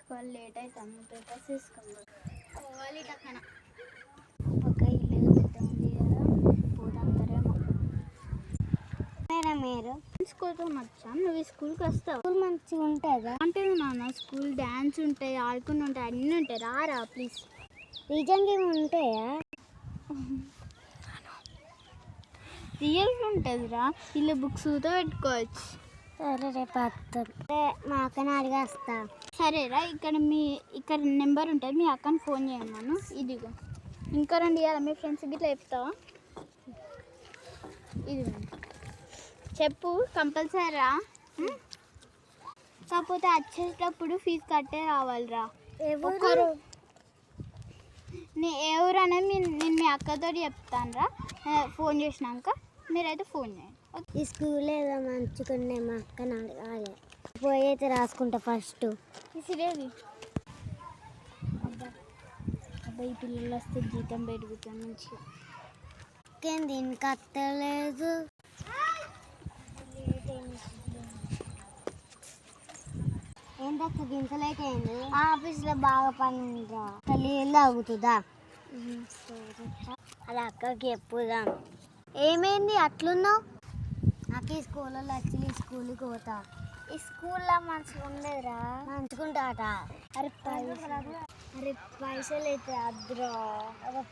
School late అవుతాము, papers తీసుకుందాం. పోవాలి టక్కన. ఒక ఇల్లు పెద్ద ఉంది కదా, పోతాంటారేమో. మీరు స్కూల్కి వచ్చాం, నువ్వు ఈ స్కూల్కి వస్తావు. స్కూల్ మంచిగా ఉంటుందా? ఉంటుంది నాన్న, స్కూల్ డ్యాన్స్ ఉంటాయి, ఆడుకుని ఉంటాయి, అన్నీ ఉంటాయి. రా ప్లీజ్. నిజంగా ఏమి ఉంటాయా? రియల్గా ఉంటుందిరా, ఇలా బుక్స్ తో పెట్టుకోవచ్చు. సరే రేపు వస్తాను, మా అక్కని అడిగి వస్తా. సరేరా, ఇక్కడ నెంబర్ ఉంటుంది, మీ అక్కని ఫోన్ చేయమను. ఇదిగో ఇంకా రండి ఇవ్వాలి, మీ ఫ్రెండ్స్కి ఇట్లా చెప్తావా? ఇది చెప్పు, కంపల్సరీరా. కాకపోతే వచ్చేటప్పుడు ఫీజు కట్టే రావాలిరా. ఎవరు ఎవరు అనేది నేను మీ అక్కతో చెప్తాను రా. ఫోన్ చేసినాక మీరైతే ఫోన్ చేయండి. ఈ స్కూల్ ఏదో మంచిగా మా అక్కని అడగాలి. పోయితే రాసుకుంటా ఫస్ట్. సిరేది అబ్బాయి పిల్లలు వస్తే జీతం పెరుగుతుంది మంచిగా. ఇంకేంది ఇంకా అత్తలేదు. ఏంటక్క ఇంత లేట్ అయింది? ఆఫీస్లో బాగా పని ఉందా, నీళ్ళు అవుతుందా? అలా అక్కకి చెప్పుదాం. ఏమైంది అట్లున్నావు? నాకు ఈ స్కూల్లో వచ్చి ఈ స్కూల్కి పోతా. ఈ స్కూల్లో మంచిగా ఉండదురా. మంచుకుంటాట. అరే పైసలు అయితే అద్దురా.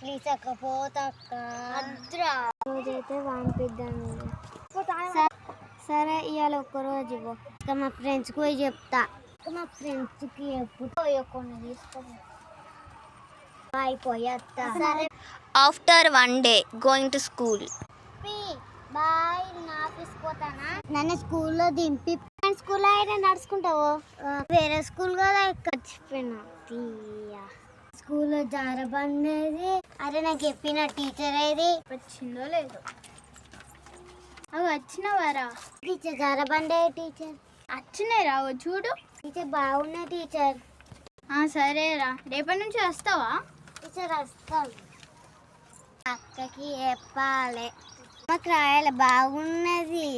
ప్లీజ్ అక్క పోతా అక్క. అద్దురా రోజైతే పంపిద్దాం. సరే ఇవాళ ఒక్కరోజు ఇవ్వ. ఇక మా ఫ్రెండ్స్కి పోయి చెప్తా. మా ఫ్రెండ్స్కి ఎప్పుడు కొన్ని తీసుకో అయిపోయేస్తా. సరే. After 1 day going to school. Bye, నా ఆఫీస్కి పోతానా? నన్ను స్కూల్లో దింపి స్కూల్లో అయితే నడుచుకుంటావు. వేరే స్కూల్ కదా ఖర్చిపోయినా. స్కూల్లో జారబండేది. అరే నాకు చెప్పిన టీచర్ ఏది వచ్చిందో లేదో. అవి వచ్చినవారా? టీచర్ జారబండే టీచర్ వచ్చినాయి రావు చూడు. టీచర్ బాగున్నాయి టీచర్. సరేరా, రేపటి నుంచి వస్తావా? టీచర్ వస్తాను. అక్కకి చెప్పాలి మాకు రాయాలి. బాగున్నది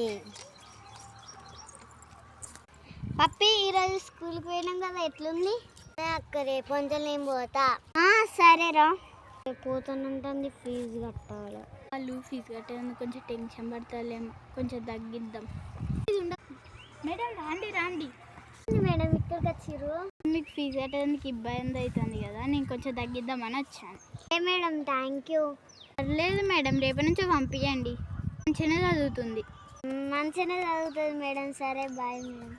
పప్పి. ఈరోజు స్కూల్కి పోయినాం కదా, ఎట్లుంది? అక్క రేపు కొంచెం నేను పోతా. సరేరా. పోతానంటుంది, ఫీజు కట్టాలి. వాళ్ళు ఫీజు కట్టేందుకు కొంచెం టెన్షన్ పడతాలేమో, కొంచెం తగ్గిద్దాం. మేడం రాండి. మేడం ఇక్కడికి వచ్చిర్రు. మీకు ఫీజు కట్టేందుకు ఇబ్బంది అవుతుంది కదా, నేను కొంచెం తగ్గిద్దామని వచ్చాను. Madam thank you. పర్లేదు మేడం, రేపటి నుంచి పంపించండి. మంచిగానే చదువుతుంది మేడం. సరే బాయ్ మేడం.